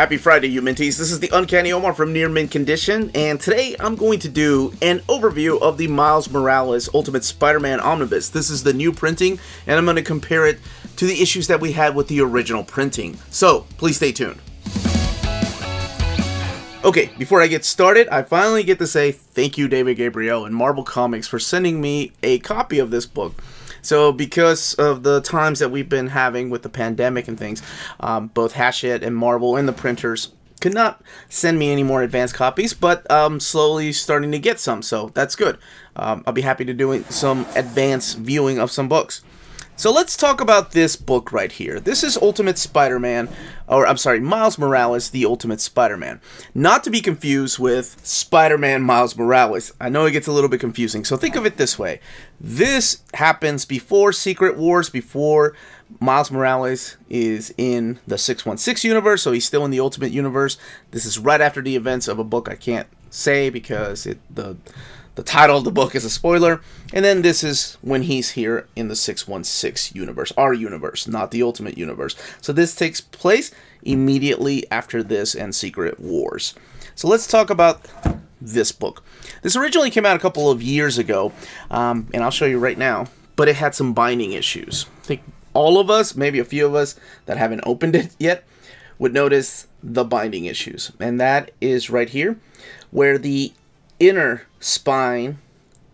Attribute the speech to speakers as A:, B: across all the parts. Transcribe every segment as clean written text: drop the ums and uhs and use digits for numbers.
A: Happy Friday, you Minties. This is the Uncanny Omar from Near Mint Condition, and today I'm going to do an overview of the Miles Morales Ultimate Spider-Man Omnibus. This is the new printing, and I'm going to compare it to the issues that we had with the original printing. So, please stay tuned. Okay, before I get started, I finally get to say thank you, David Gabriel and Marvel Comics, for sending me a copy of this book. So because of the times that we've been having with the pandemic and things, both Hachette and Marvel and the printers could not send me any more advanced copies, but I'm slowly starting to get some, so that's good. I'll be happy to do some advanced viewing of some books. So let's talk about this book right here. This is Ultimate Spider-Man, or I'm sorry, Miles Morales, the Ultimate Spider-Man. Not to be confused with Spider-Man Miles Morales. I know it gets a little bit confusing, so think of it this way. This happens before Secret Wars, before Miles Morales is in the 616 universe, so he's still in the Ultimate Universe. This is right after the events of a book I can't say because the title of the book is a spoiler, and then this is when he's here in the 616 universe, our universe, not the Ultimate Universe. So this takes place immediately after this and Secret Wars. So let's talk about this book. This originally came out a couple of years ago, and I'll show you right now, but it had some binding issues. I think all of us, maybe a few of us that haven't opened it yet, would notice the binding issues, and that is right here, where the inner spine,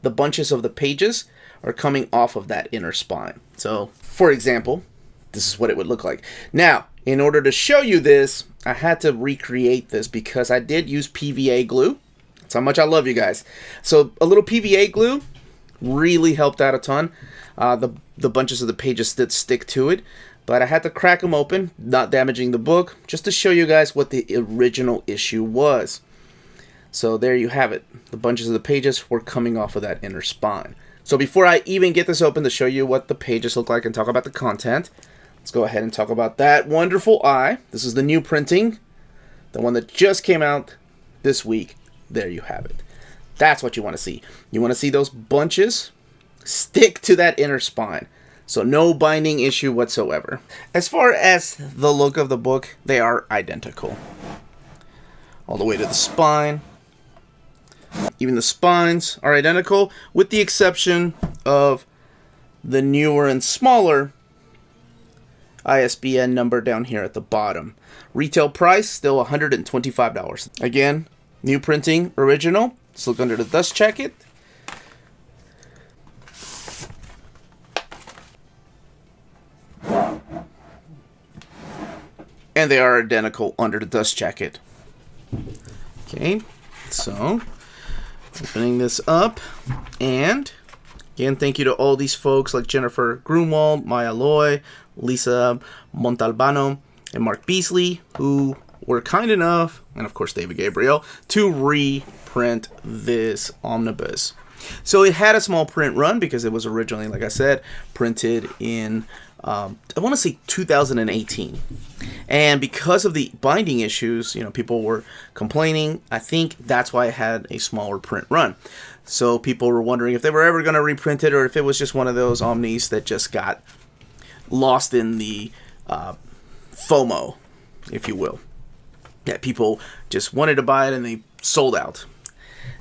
A: the bunches of the pages are coming off of that inner spine. So, for example, this is what it would look like. Now, in order to show you this, I had to recreate this because I did use PVA glue. That's how much I love you guys. So, a little PVA glue really helped out a ton. The bunches of the pages did stick to it, but I had to crack them open, not damaging the book, just to show you guys what the original issue was. So there you have it. The bunches of the pages were coming off of that inner spine. So before I even get this open to show you what the pages look like and talk about the content, let's go ahead and talk about that wonderful eye. This is the new printing, the one that just came out this week. There you have it. That's what you want to see. You want to see those bunches stick to that inner spine. So no binding issue whatsoever. As far as the look of the book, they are identical. All the way to the spine. Even the spines are identical, with the exception of the newer and smaller ISBN number down here at the bottom. Retail price, still $125. Again, new printing, original. Let's look under the dust jacket. And they are identical under the dust jacket. Okay, so opening this up, and again, thank you to all these folks like Jennifer Grunwald, Maya Loy, Lisa Montalbano, and Mark Beasley, who were kind enough, and of course David Gabriel, to reprint this omnibus. So it had a small print run because it was originally, like I said, printed in I want to say 2018. And because of the binding issues, people were complaining. I think that's why it had a smaller print run. So people were wondering if they were ever going to reprint it or if it was just one of those omnis that just got lost in the FOMO, if you will. That people just wanted to buy it and they sold out.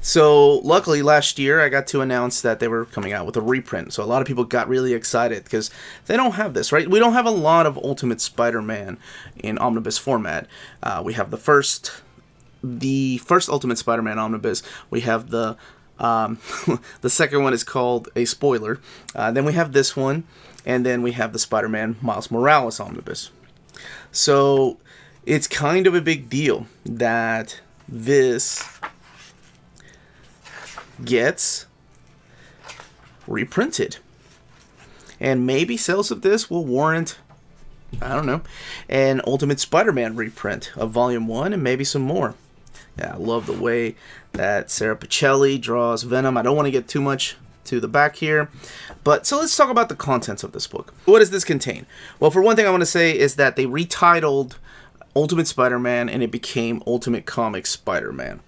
A: So luckily last year I got to announce that they were coming out with a reprint. So a lot of people got really excited because they don't have this, right? We don't have a lot of Ultimate Spider-Man in omnibus format. We have the first Ultimate Spider-Man omnibus. We have the the second one is called a spoiler. Then we have this one, and then we have the Spider-Man Miles Morales omnibus. So it's kind of a big deal that this gets reprinted, and maybe sales of this will warrant, I don't know, an Ultimate Spider-Man reprint of Volume 1 and maybe some more. Yeah, I love the way that Sarah Pichelli draws Venom. I don't want to get too much to the back here, but so let's talk about the contents of this book. What does this contain? Well, for one thing I want to say is that they retitled Ultimate Spider-Man and it became Ultimate Comics Spider-Man.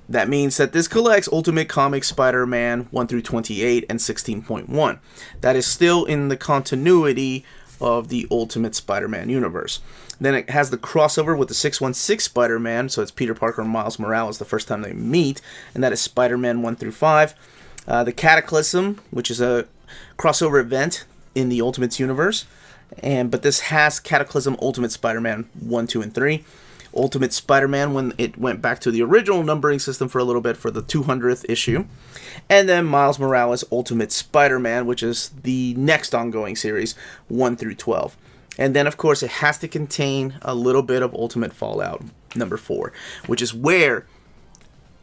A: That means that this collects Ultimate Comics Spider-Man 1 through 28 and 16.1. That is still in the continuity of the Ultimate Spider-Man universe. Then it has the crossover with the 616 Spider-Man, so it's Peter Parker and Miles Morales the first time they meet, and that is Spider-Man 1 through 5. The Cataclysm, which is a crossover event in the Ultimates universe, but this has Cataclysm Ultimate Spider-Man 1, 2, and 3. Ultimate Spider-Man when it went back to the original numbering system for a little bit for the 200th issue. And then Miles Morales Ultimate Spider-Man, which is the next ongoing series, 1 through 12. And then, of course, it has to contain a little bit of Ultimate Fallout number 4, which is where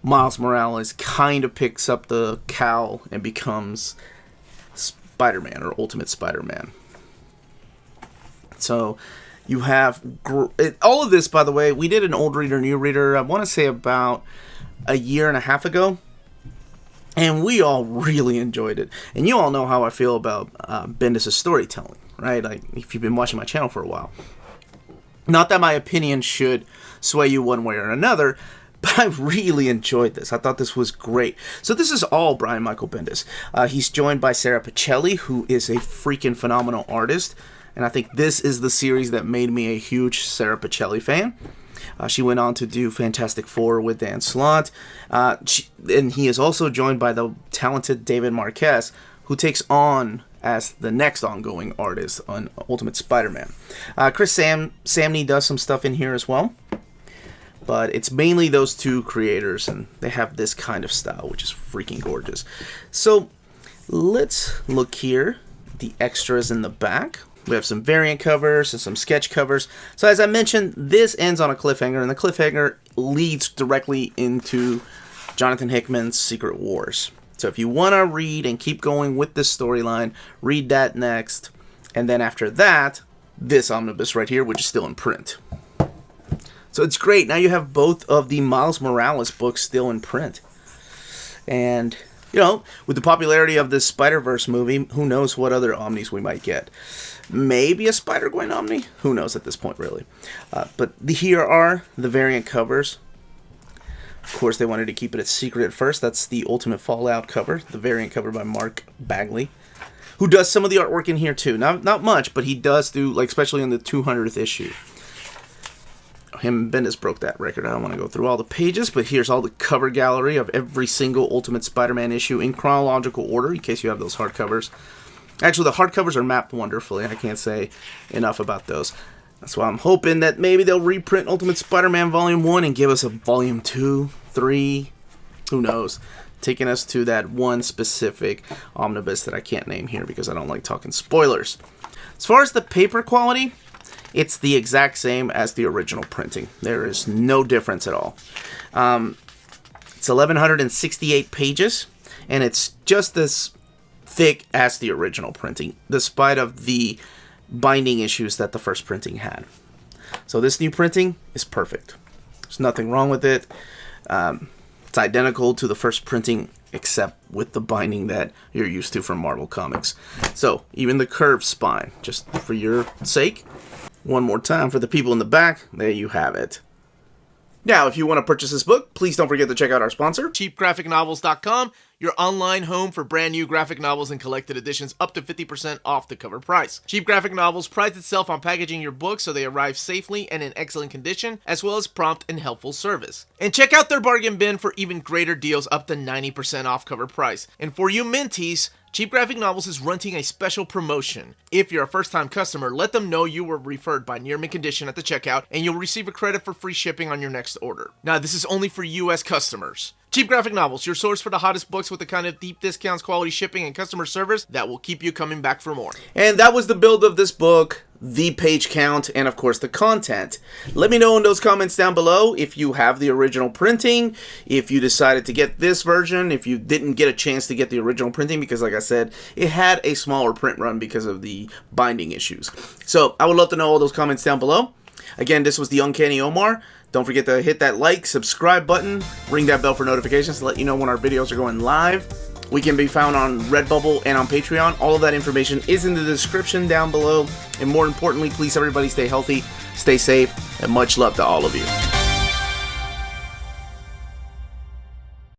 A: Miles Morales kind of picks up the cowl and becomes Spider-Man or Ultimate Spider-Man. So you have all of this, by the way. We did an old reader, new reader, I want to say about a year and a half ago. And we all really enjoyed it. And you all know how I feel about Bendis' storytelling, right? Like, if you've been watching my channel for a while. Not that my opinion should sway you one way or another, but I really enjoyed this. I thought this was great. So this is all Brian Michael Bendis. He's joined by Sarah Pichelli, who is a freaking phenomenal artist. And I think this is the series that made me a huge Sarah Pichelli fan. She went on to do Fantastic Four with Dan Slott. And he is also joined by the talented David Marquez, who takes on as the next ongoing artist on Ultimate Spider-Man. Chris Samney does some stuff in here as well. But it's mainly those two creators, and they have this kind of style, which is freaking gorgeous. So let's look here. The extras in the back. We have some variant covers and some sketch covers. So as I mentioned, this ends on a cliffhanger, and the cliffhanger leads directly into Jonathan Hickman's Secret Wars. So if you want to read and keep going with this storyline, read that next. And then after that, this omnibus right here, which is still in print. So it's great. Now you have both of the Miles Morales books still in print. And, you know, with the popularity of this Spider-Verse movie, who knows what other omnis we might get. Maybe a Spider-Gwen Omni? Who knows at this point, really. But here are the variant covers. Of course, they wanted to keep it a secret at first. That's the Ultimate Fallout cover, the variant cover by Mark Bagley, who does some of the artwork in here, too. Not much, but he does do, like, especially in the 200th issue. Him and Bendis broke that record. I don't want to go through all the pages, but here's all the cover gallery of every single Ultimate Spider-Man issue in chronological order, in case you have those hardcovers. Actually, the hardcovers are mapped wonderfully. I can't say enough about those. That's why I'm hoping that maybe they'll reprint Ultimate Spider-Man Volume 1 and give us a Volume 2, 3, who knows. Taking us to that one specific omnibus that I can't name here because I don't like talking spoilers. As far as the paper quality, it's the exact same as the original printing. There is no difference at all. It's 1,168 pages, and it's just as thick as the original printing, despite of the binding issues that the first printing had. So this new printing is perfect. There's nothing wrong with it. It's identical to the first printing, except with the binding that you're used to from Marvel Comics. So even the curved spine, just for your sake, one more time for the people in the back, there you have it. Now, if you want to purchase this book, please don't forget to check out our sponsor,
B: cheapgraphicnovels.com, your online home for brand new graphic novels and collected editions up to 50% off the cover price. Cheap Graphic Novels prides itself on packaging your books so they arrive safely and in excellent condition, as well as prompt and helpful service. And check out their bargain bin for even greater deals up to 90% off cover price. And for you Minties, Cheap Graphic Novels is running a special promotion. If you're a first-time customer, let them know you were referred by Near Mint Condition at the checkout, and you'll receive a credit for free shipping on your next order. Now, this is only for U.S. customers. Cheap Graphic Novels, your source for the hottest books with the kind of deep discounts, quality shipping, and customer service that will keep you coming back for more.
A: And that was the build of this book, the page count, and of course the content. Let me know in those comments down below if you have the original printing, if you decided to get this version, if you didn't get a chance to get the original printing, because like I said, it had a smaller print run because of the binding issues. So I would love to know all those comments down below. Again, this was the Uncanny Omar. Don't forget to hit that like, subscribe button, ring that bell for notifications to let you know when our videos are going live. We can be found on Redbubble and on Patreon. All of that information is in the description down below. And more importantly, please everybody stay healthy, stay safe, and much love to all of you.